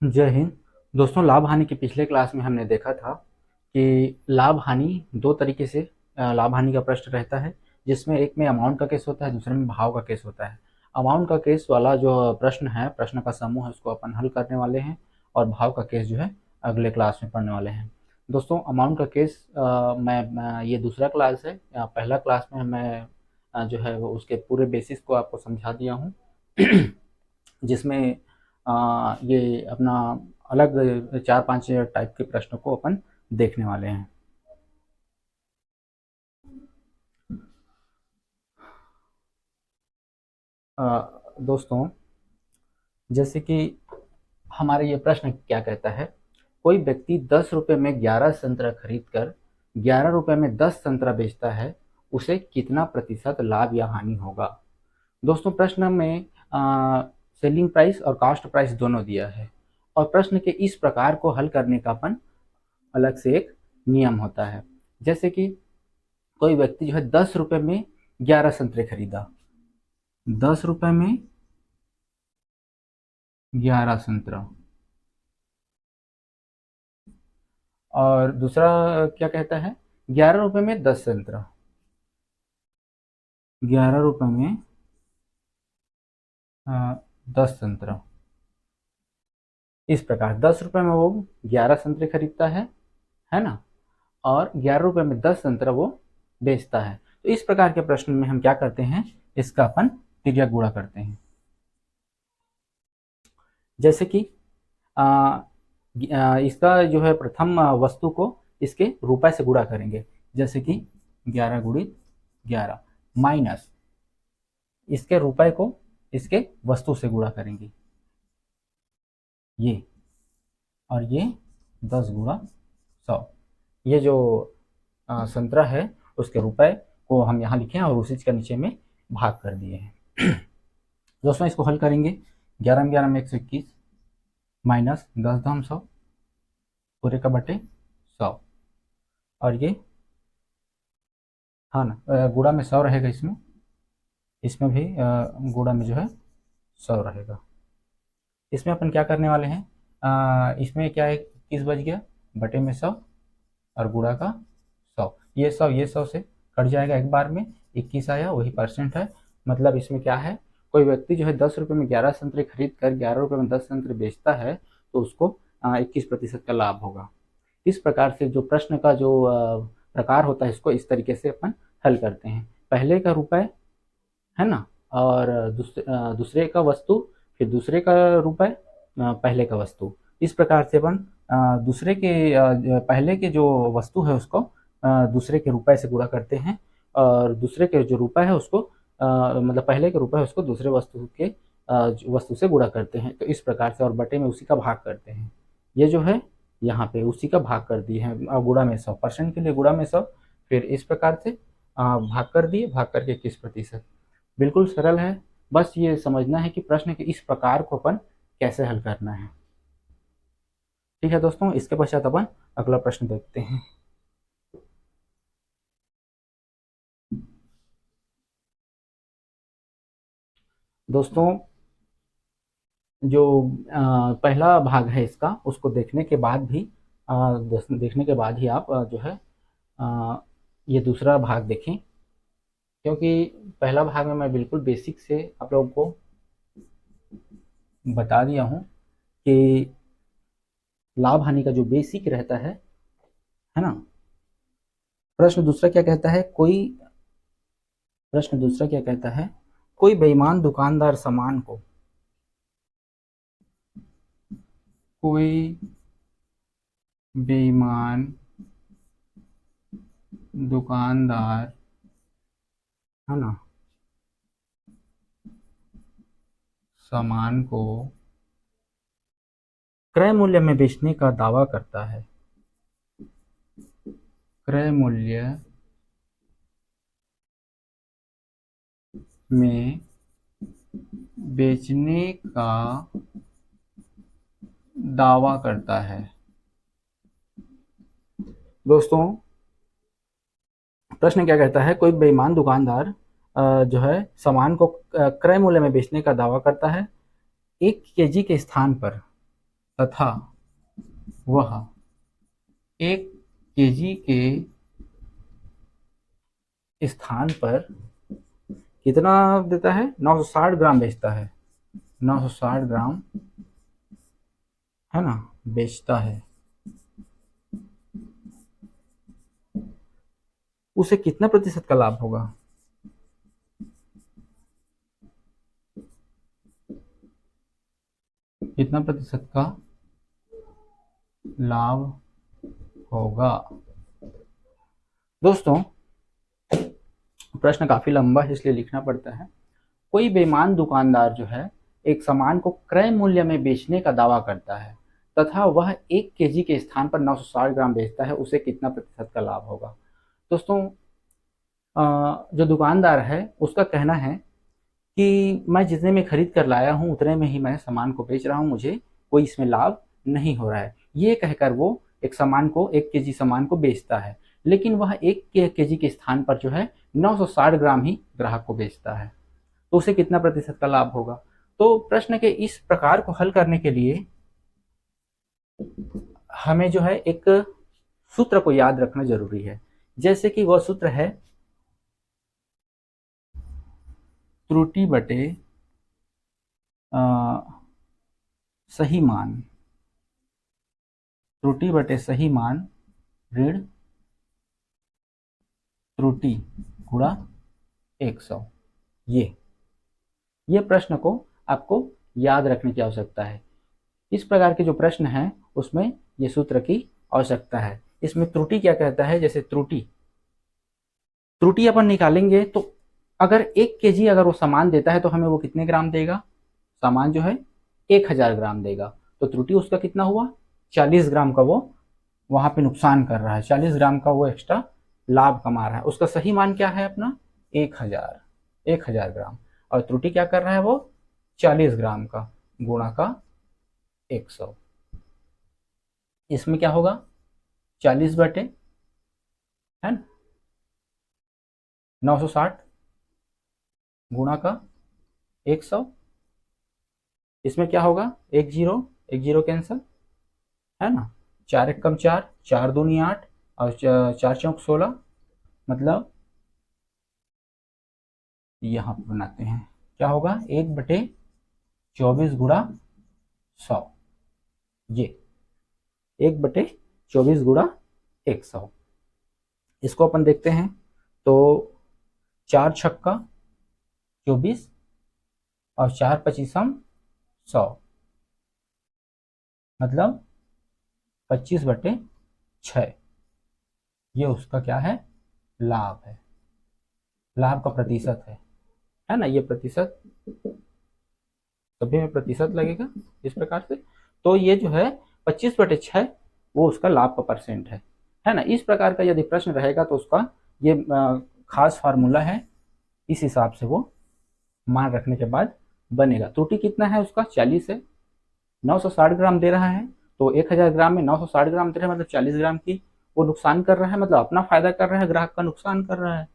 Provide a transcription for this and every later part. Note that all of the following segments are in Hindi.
जय हिंद। दोस्तों, लाभ हानि के पिछले क्लास में हमने देखा था कि लाभ हानि दो तरीके से लाभ हानि का प्रश्न रहता है, जिसमें एक में अमाउंट का केस होता है, दूसरे में भाव का केस होता है। अमाउंट का केस वाला जो प्रश्न है, प्रश्न का समूह है, उसको अपन हल करने वाले हैं, और भाव का केस जो है अगले क्लास में पढ़ने वाले हैं। दोस्तों, अमाउंट का केस ये दूसरा क्लास है। पहला क्लास में मैं जो है वो उसके पूरे बेसिस को आपको समझा दिया हूँ जिसमें ये अपना अलग 4-5 टाइप के प्रश्नों को अपन देखने वाले हैं। दोस्तों, जैसे कि हमारे ये प्रश्न क्या कहता है, कोई व्यक्ति 10 रुपये में 11 संतरा खरीद कर 11 रुपये में 10 संतरा बेचता है, उसे कितना प्रतिशत लाभ या हानि होगा। दोस्तों, प्रश्न में सेलिंग प्राइस और कास्ट प्राइस दोनों दिया है, और प्रश्न के इस प्रकार को हल करने का अपन अलग से एक नियम होता है। जैसे कि कोई व्यक्ति जो है 10 रुपये में 11 संतरे खरीदा, 10 रुपये में 11 संतरा। और दूसरा क्या कहता है, 11 रुपये में 10 संतरा, 11 रुपये में 10 संतरा। इस प्रकार 10 रुपये में वो 11 संतरे खरीदता है ना, और 11 रुपये में 10 संतरा वो बेचता है। तो इस प्रकार के प्रश्न में हम क्या करते हैं, इसका अपन तिर्यक गुणा करते हैं। जैसे कि इसका जो है प्रथम वस्तु को इसके रुपए से गुणा करेंगे, जैसे कि 11 गुणित 11 माइनस इसके रुपए को इसके वस्तु से गुणा करेंगे, ये, और ये 10 गुणा 100। ये जो संतरा है उसके रुपए को हम यहाँ लिखे हैं और उसी का नीचे में भाग कर दिए हैं। दोस्तों, इसको हल करेंगे। 11 में 11 में 121 माइनस 10 दम 100 पूरे का बटे 100, और ये हाँ ना, गुणा में 100 रहेगा, इसमें इसमें भी गुणा में जो है 100 रहेगा। इसमें अपन क्या करने वाले हैं, इसमें क्या है, 21 बच गया, बटे में 100 और गुणा का 100। ये 100 से कट जाएगा एक बार में, 21 आया, वही परसेंट है। मतलब इसमें क्या है, कोई व्यक्ति जो है 10 रुपये में 11 संतरे खरीद कर 11 रुपये में 10 संतरे बेचता है, तो उसको 21% का लाभ होगा। इस प्रकार से जो प्रश्न का जो प्रकार होता है, इसको इस तरीके से अपन हल करते हैं। पहले का रुपए, है ना, और दूसरे का वस्तु, फिर दूसरे का रुपए, पहले का वस्तु। इस प्रकार से अपन दूसरे के पहले के जो वस्तु है उसको दूसरे के रुपए से गुणा करते हैं, और दूसरे के जो रुपए है उसको मतलब पहले के रुपए है उसको दूसरे वस्तु के वस्तु से गुणा करते हैं। तो इस प्रकार से, और बटे में उसी का भाग करते हैं। ये जो है यहाँ पे उसी का भाग कर दिए हैं, गुणा में 100% के लिए गुणा में 100, फिर इस प्रकार से भाग कर दिए, भाग करके 21%। बिल्कुल सरल है, बस ये समझना है कि प्रश्न के इस प्रकार को अपन कैसे हल करना है। ठीक है दोस्तों, इसके पश्चात अपन अगला प्रश्न देखते हैं। दोस्तों, जो पहला भाग है इसका, उसको देखने के बाद भी देखने के बाद ही आप जो है अ, ये दूसरा भाग देखें, क्योंकि पहला भाग में मैं बिल्कुल बेसिक से आप लोगों को बता दिया हूँ कि लाभ हानि का जो बेसिक रहता है ना। प्रश्न दूसरा क्या कहता है, कोई बेईमान दुकानदार सामान को, कोई बेईमान दुकानदार, है ना, सामान को क्रय मूल्य में बेचने का दावा करता है, क्रय मूल्य में बेचने का दावा करता है। दोस्तों, प्रश्न क्या कहता है, कोई बेईमान दुकानदार जो है सामान को क्रय मूल्य में बेचने का दावा करता है। 1 केजी के स्थान पर तथा वह 1 केजी के स्थान पर कितना देता है, 960 ग्राम बेचता है, 960 ग्राम, है ना, बेचता है, उसे कितना प्रतिशत का लाभ होगा? कितना प्रतिशत का लाभ होगा? दोस्तों प्रश्न काफी लंबा है इसलिए लिखना पड़ता है। कोई बेईमान दुकानदार जो है एक सामान को क्रय मूल्य में बेचने का दावा करता है तथा वह 1 केजी के स्थान पर 960 ग्राम बेचता है, उसे कितना प्रतिशत का लाभ होगा? दोस्तों जो दुकानदार है उसका कहना है कि मैं जितने में खरीद कर लाया हूँ उतने में ही मैं सामान को बेच रहा हूँ, मुझे कोई इसमें लाभ नहीं हो रहा है। ये कहकर वो एक सामान को 1 केजी सामान को बेचता है, लेकिन वह 1 केजी के स्थान पर जो है 960 ग्राम ही ग्राहक को बेचता है, तो उसे कितना प्रतिशत का लाभ होगा? तो प्रश्न के इस प्रकार को हल करने के लिए हमें जो है एक सूत्र को याद रखना जरूरी है, जैसे कि वह सूत्र है त्रुटि बटे अ, सही मान, त्रुटि बटे सही मान ऋण त्रुटि गुणा 100। ये प्रश्न को आपको याद रखने की आवश्यकता है। इस प्रकार के जो प्रश्न हैं उसमें ये सूत्र की आवश्यकता है। इसमें त्रुटि क्या कहता है, जैसे त्रुटि त्रुटि अपन निकालेंगे तो अगर 1 केजी अगर वो सामान देता है तो हमें वो कितने ग्राम देगा? सामान जो है 1000 ग्राम देगा, तो त्रुटि उसका कितना हुआ? 40 ग्राम का वो वहां पे नुकसान कर रहा है, 40 ग्राम का वो एक्स्ट्रा लाभ कमा रहा है। उसका सही मान क्या है अपना? 1000 ग्राम, और त्रुटि क्या कर रहा है वो? 40 ग्राम का गुणा का 100। इसमें क्या होगा? 40 बटे, है ना, 960 गुणा का 100। इसमें क्या होगा? एक जीरो, एक जीरो कैंसल, है ना, 4 1 कम 4, 4 दूनी 8, और 4 चौक 16, मतलब यहाँ पे बनाते हैं, क्या होगा? 1/24 गुणा 100, ये 1/24 गुणा 100। इसको अपन देखते हैं तो 4 छक्का 24 और 4 पचीसम 100, मतलब 25/6। ये उसका क्या है? लाभ है, लाभ का प्रतिशत है ना, ये प्रतिशत सभी में प्रतिशत लगेगा इस प्रकार से। तो ये जो है 25/6 वो उसका लाभ का परसेंट है ना। इस प्रकार का यदि प्रश्न रहेगा तो उसका ये खास फार्मूला है, इस हिसाब से वो मान रखने के बाद बनेगा। त्रुटि कितना है उसका? 40 है, 960 ग्राम दे रहा है, तो 1000 ग्राम में 960 ग्राम दे रहा है, मतलब 40 ग्राम की वो नुकसान कर रहा है, मतलब अपना फायदा कर रहा है, ग्राहक का नुकसान कर रहा है।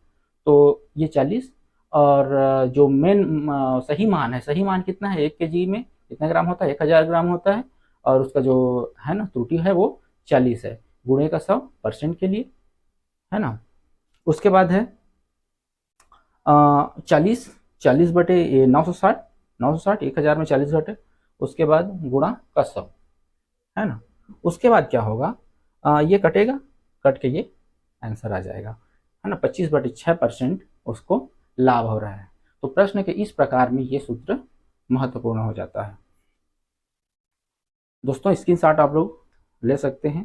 तो ये 40, और जो मेन सही मान है, सही मान कितना है? 1 केजी में कितना ग्राम होता है? 1000 ग्राम होता है, और उसका जो है ना त्रुटि है वो 40 है, गुणे का 100% के लिए, है ना। उसके बाद है 40, 40/960, 960 1000 में 40 उसके बाद गुणा का 100, है ना। उसके बाद क्या होगा? ये कटेगा, कट के ये आंसर आ जाएगा, है ना। 25/6% उसको लाभ हो रहा है। तो प्रश्न के इस प्रकार में ये सूत्र महत्वपूर्ण हो जाता है। दोस्तों स्क्रीनशॉट आप लोग ले सकते हैं।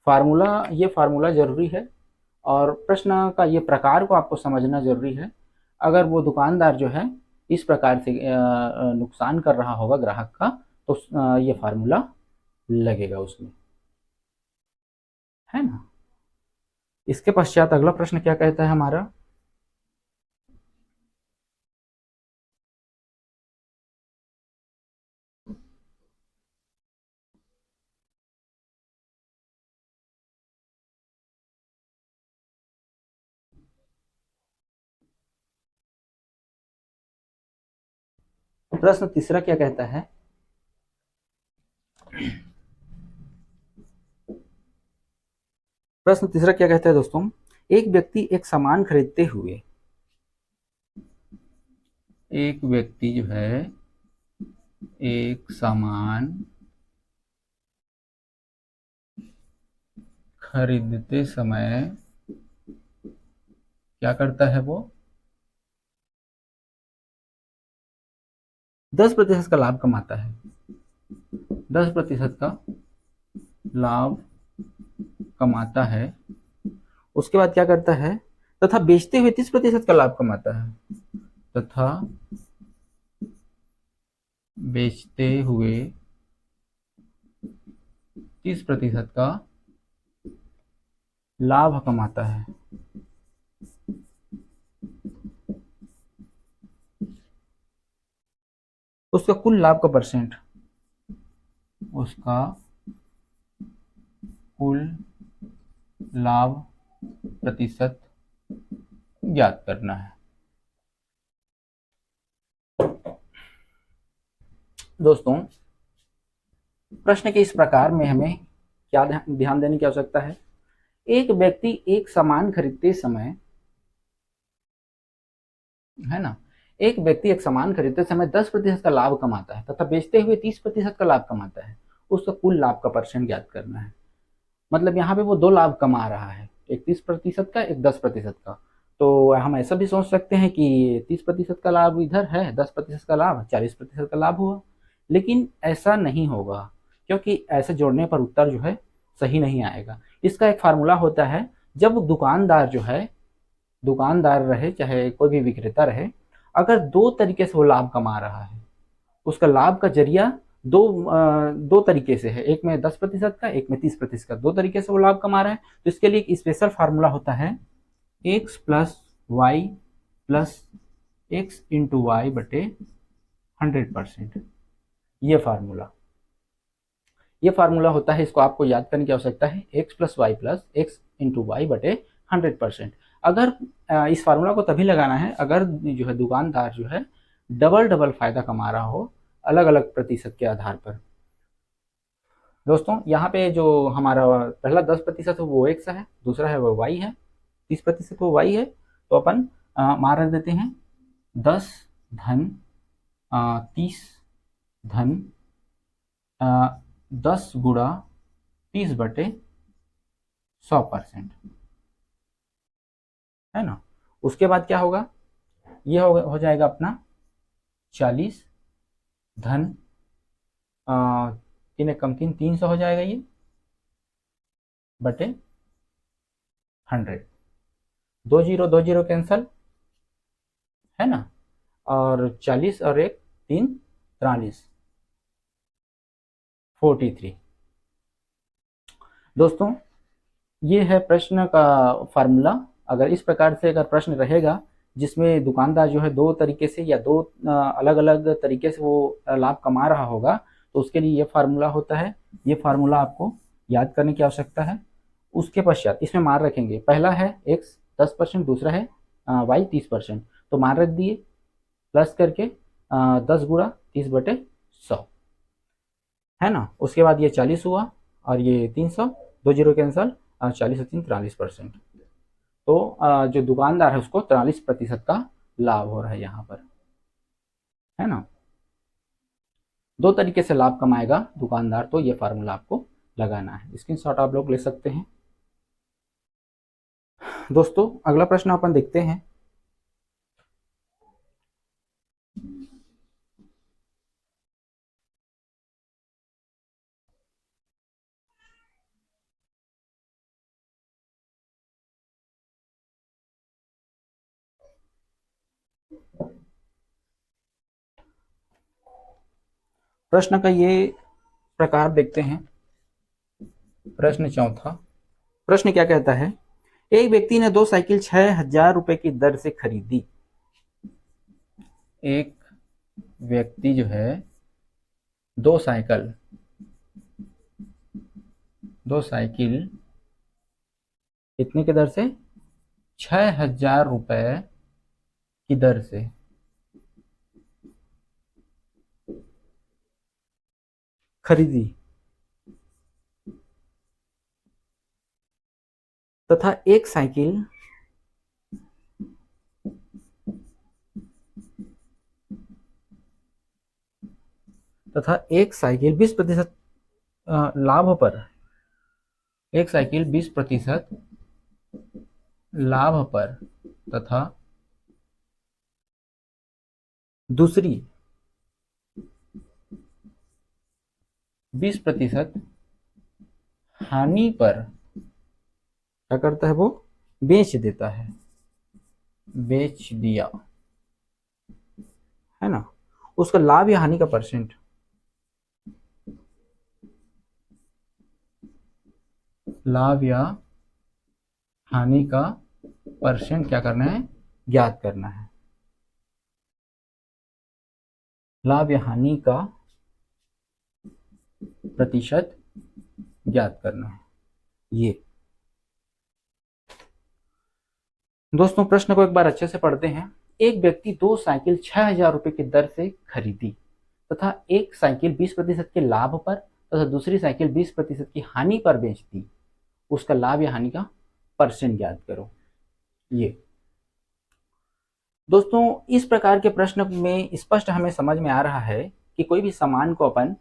फार्मूला, ये फार्मूला जरूरी है, और प्रश्न का ये प्रकार को आपको समझना जरूरी है। अगर वो दुकानदार जो है इस प्रकार से नुकसान कर रहा होगा ग्राहक का, तो ये फार्मूला लगेगा उसमें, है ना। इसके पश्चात अगला प्रश्न क्या कहता है हमारा? प्रश्न तीसरा क्या कहता है? प्रश्न तीसरा क्या कहता है दोस्तों, एक व्यक्ति एक सामान खरीदते हुए, एक व्यक्ति जो है एक सामान खरीदते समय क्या करता है, वो 10% का लाभ कमाता है, 10% का लाभ कमाता है। उसके बाद क्या करता है, तथा बेचते हुए 30% का लाभ कमाता है, तथा बेचते हुए 30% का लाभ कमाता है। उसका कुल लाभ का परसेंट, उसका कुल लाभ प्रतिशत ज्ञात करना है। दोस्तों, प्रश्न के इस प्रकार में हमें क्या ध्यान देने की आवश्यकता है, एक व्यक्ति एक सामान खरीदते समय, है ना, एक व्यक्ति एक सामान खरीदते समय 10% का लाभ कमाता है तथा बेचते हुए 30% का लाभ कमाता है। उसका कुल लाभ का परसेंट ज्ञात करना है। मतलब यहाँ पे वो दो लाभ कमा रहा है, एक 30% का, एक 10% का। तो हम ऐसा भी सोच सकते हैं कि 30% का लाभ इधर है, 10% का लाभ, 40% का लाभ हुआ। लेकिन ऐसा नहीं होगा, क्योंकि ऐसे जोड़ने पर उत्तर जो है सही नहीं आएगा। इसका एक फार्मूला होता है, जब दुकानदार जो है, दुकानदार रहे चाहे कोई भी विक्रेता रहे, अगर दो तरीके से वो लाभ कमा रहा है, उसका लाभ का जरिया दो तरीके से है, एक में 10% का, एक में 30% का, दो तरीके से वो लाभ कमा रहा है। तो इसके लिए एक स्पेशल फार्मूला होता है, x plus y plus x into y बटे 100%। ये फार्मूला होता है, इसको आपको याद करने की आवश्यकता है, x plus x into y बटे 100%। अगर इस फार्मूला को तभी लगाना है अगर जो है दुकानदार जो है डबल डबल फायदा कमा रहा हो, अलग अलग प्रतिशत के आधार पर। दोस्तों, यहाँ पे जो हमारा पहला 10% है वो एक्स है, दूसरा है वो वाई है, 30% वो वाई है। तो अपन मान रख देते हैं 10 धन 30 धन 10 गुणा 30/100%, है ना। उसके बाद क्या होगा, ये हो जाएगा अपना 40 धन 3 हो जाएगा ये बटे 100। 2 0 कैंसल, है ना, और 40 और 1 3 43 43। दोस्तों, ये है प्रश्न का फार्मूला। अगर इस प्रकार से अगर प्रश्न रहेगा जिसमें दुकानदार जो है दो तरीके से या दो अलग अलग तरीके से वो लाभ कमा रहा होगा, तो उसके लिए ये फार्मूला होता है। ये फार्मूला आपको याद करने की आवश्यकता है। उसके पश्चात इसमें मान रखेंगे, पहला है एक्स 10%, दूसरा है वाई 30%। तो मान रख दिए, प्लस करके 10 गुणा 30/100, है ना। उसके बाद ये 40 हुआ और ये 300, 2 0 कैंसल, 40 और 3 43%। तो जो दुकानदार है उसको 43% का लाभ हो रहा है यहाँ पर, है ना। दो तरीके से लाभ कमाएगा दुकानदार, तो ये फार्मूला आपको लगाना है। स्क्रीनशॉट आप लोग ले सकते हैं। दोस्तों, अगला प्रश्न अपन देखते हैं। प्रश्न का ये प्रकार देखते हैं। प्रश्न चौथा, प्रश्न क्या कहता है, एक व्यक्ति ने दो साइकिल 6,000 रुपए की दर से खरीदी। एक व्यक्ति जो है दो साइकिल कितने की दर से, 6,000 रुपए की दर से खरीदी। तथा एक साइकिल तथा एक साइकिल 20% लाभ पर, एक साइकिल 20% लाभ पर तथा दूसरी 20% हानि पर क्या करता है, वो बेच देता है, बेच दिया, है ना। उसका लाभ या हानि का परसेंट, लाभ या हानि का परसेंट क्या करना है, ज्ञात करना है। लाभ या हानि का प्रतिशत ज्ञात करना है। ये दोस्तों प्रश्न को एक बार अच्छे से पढ़ते हैं। एक व्यक्ति दो साइकिल 6,000 रुपए की दर से खरीदी तथा एक साइकिल 20% के लाभ पर तथा दूसरी साइकिल 20% की हानि पर बेच दी। उसका लाभ या हानि का परसेंट ज्ञात करो। ये दोस्तों इस प्रकार के प्रश्न में स्पष्ट हमें समझ में आ रहा है कि कोई भी सामान को अपन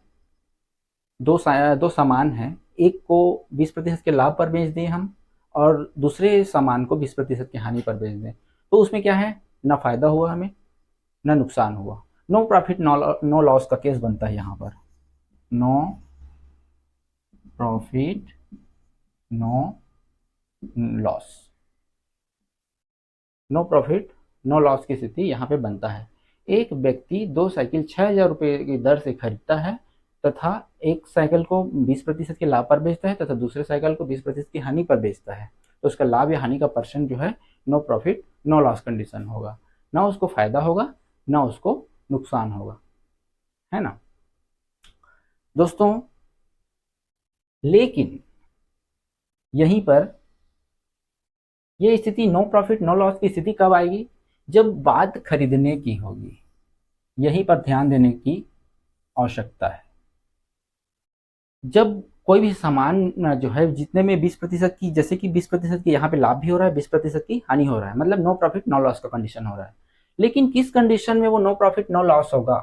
दो सामान हैं, एक को 20% के लाभ पर बेच दें हम और दूसरे सामान को 20% की हानि पर बेच दें, तो उसमें क्या है, ना फायदा हुआ हमें ना नुकसान हुआ। नो प्रॉफिट नो लॉस का केस बनता है यहाँ पर। No profit no loss, no profit no loss की स्थिति यहाँ पे बनता है। एक व्यक्ति दो साइकिल 6,000 रुपये की दर से खरीदता है तथा एक साइकिल को 20% के लाभ पर बेचता है तथा दूसरे साइकिल को 20% की हानि पर बेचता है, तो उसका लाभ या हानि का परसेंट जो है no profit no loss condition होगा। ना उसको फायदा होगा ना उसको नुकसान होगा, है ना दोस्तों। लेकिन यहीं पर यह स्थिति नो प्रॉफिट नो लॉस की स्थिति कब आएगी, जब बात खरीदने की होगी। यहीं पर ध्यान देने की आवश्यकता है। जब कोई भी सामान जो है जितने में 20% की, जैसे कि 20% की यहाँ पे लाभ भी हो रहा है, 20% की हानि हो रहा है, मतलब नो प्रॉफिट नो लॉस का कंडीशन हो रहा है। लेकिन किस कंडीशन में वो नो प्रॉफिट नो लॉस होगा,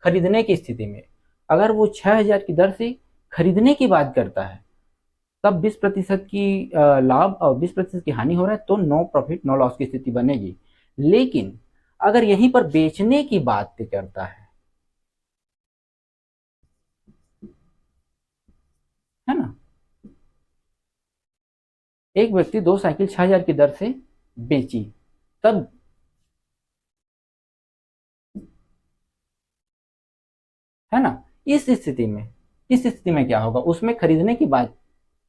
खरीदने की स्थिति में। अगर वो 6,000 की दर से खरीदने की बात करता है तब 20% की लाभ और 20% की हानि हो रहा है, तो नो प्रॉफिट नो लॉस की स्थिति बनेगी। लेकिन अगर यहीं पर बेचने की बात करता है ना, एक व्यक्ति दो साइकिल 6,000 की दर से बेची, तब है ना, इस स्थिति में क्या होगा, उसमें खरीदने की बात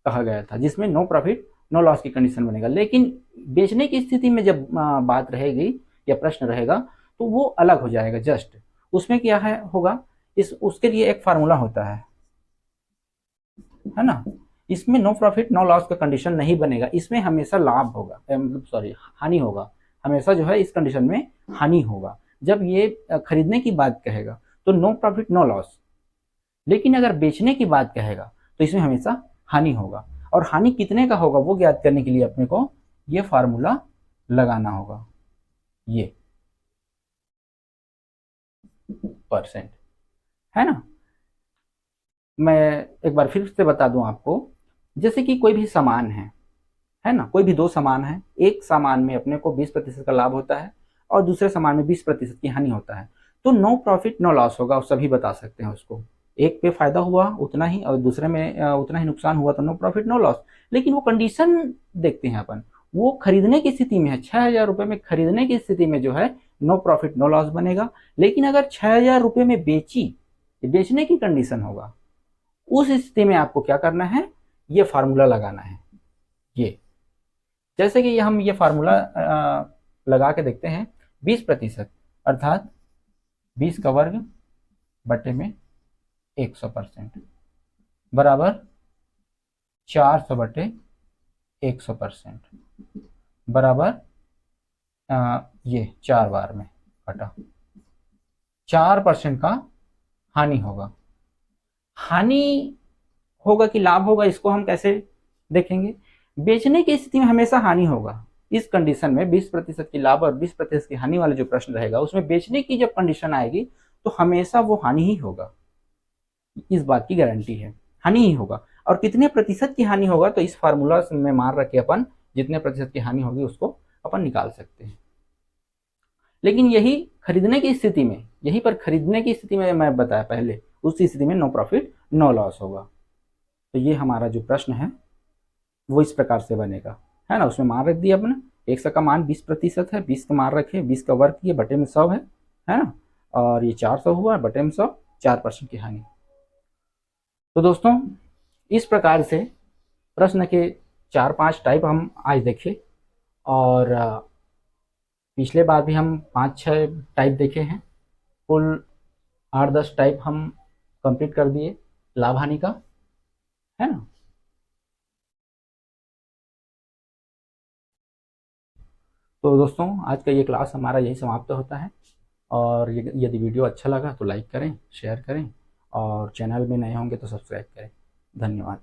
कहा गया था जिसमें नो प्रॉफिट नो लॉस की कंडीशन बनेगा। लेकिन बेचने की स्थिति में जब बात रहेगी या प्रश्न रहेगा तो वो अलग हो जाएगा। जस्ट उसमें क्या है होगा, इस उसके लिए एक फार्मूला होता है ना। इसमें नो प्रॉफिट नो लॉस का कंडीशन नहीं बनेगा, इसमें हमेशा लाभ होगा, मतलब सॉरी हानि होगा। हमेशा जो है इस कंडीशन में हानि होगा जब ये खरीदने की बात कहेगा, तो नो प्रॉफिट नो लॉस। लेकिन अगर बेचने की बात कहेगा तो इसमें हमेशा हानि होगा। और हानि कितने का होगा वो ज्ञात करने के लिए अपने को ये फार्मूला लगाना होगा, ये परसेंट, है ना। मैं एक बार फिर से बता दूं आपको, जैसे कि कोई भी सामान है ना, कोई भी दो सामान है, एक सामान में अपने को 20% का लाभ होता है और दूसरे सामान में 20% की हानि होता है, तो नो प्रॉफिट नो लॉस होगा, सभी बता सकते हैं उसको। एक पे फायदा हुआ उतना ही और दूसरे में उतना ही नुकसान हुआ, तो नो प्रॉफिट नो लॉस। लेकिन वो कंडीशन देखते हैं अपन, वो खरीदने की स्थिति में है, 6,000 रुपये में खरीदने की स्थिति में जो है नो प्रॉफिट नो लॉस बनेगा। लेकिन अगर 6,000 रुपये में बेची, बेचने की कंडीशन होगा, उस स्थिति में आपको क्या करना है, ये फार्मूला लगाना है। ये जैसे कि हम ये फार्मूला लगा के देखते हैं, 20% अर्थात 20 का वर्ग बटे में 100% बराबर 400 बटे 100% बराबर ये 4 बार में कटा 4% का हानि होगा। हानि होगा कि लाभ होगा, इसको हम कैसे देखेंगे, बेचने की स्थिति में हमेशा हानि होगा। इस कंडीशन में 20% की लाभ और 20% की हानि वाला जो प्रश्न रहेगा उसमें बेचने की जब कंडीशन आएगी तो हमेशा वो हानि ही होगा, इस बात की गारंटी है, हानि ही होगा। और कितने प्रतिशत की हानि होगा तो इस फार्मूला में मार रख के अपन जितने प्रतिशत की हानि होगी उसको अपन निकाल सकते हैं। लेकिन यही खरीदने की स्थिति में, यहीं पर खरीदने की स्थिति में मैं बताया पहले, उस स्थिति में नो प्रॉफिट नो लॉस होगा। तो ये हमारा जो प्रश्न है वो इस प्रकार से बनेगा, है ना। उसमें मान रख दिया अपने, 100 का मान 20% है, 20 का मान रखे, 20 का वर्ग किए, बटे में 100 है ना। और ये 400 हुआ, बटे में 100, 4% की हानि। तो दोस्तों इस प्रकार से प्रश्न के 4-5 टाइप हम आज देखे, और पिछले बार भी हम 5-6 टाइप देखे हैं। कुल 8-10 टाइप हम कंप्लीट कर दिए लाभ हानि का, है ना। तो दोस्तों आज का ये क्लास हमारा यही समाप्त होता है। और यदि वीडियो अच्छा लगा तो लाइक करें, शेयर करें, और चैनल में नए होंगे तो सब्सक्राइब करें। धन्यवाद।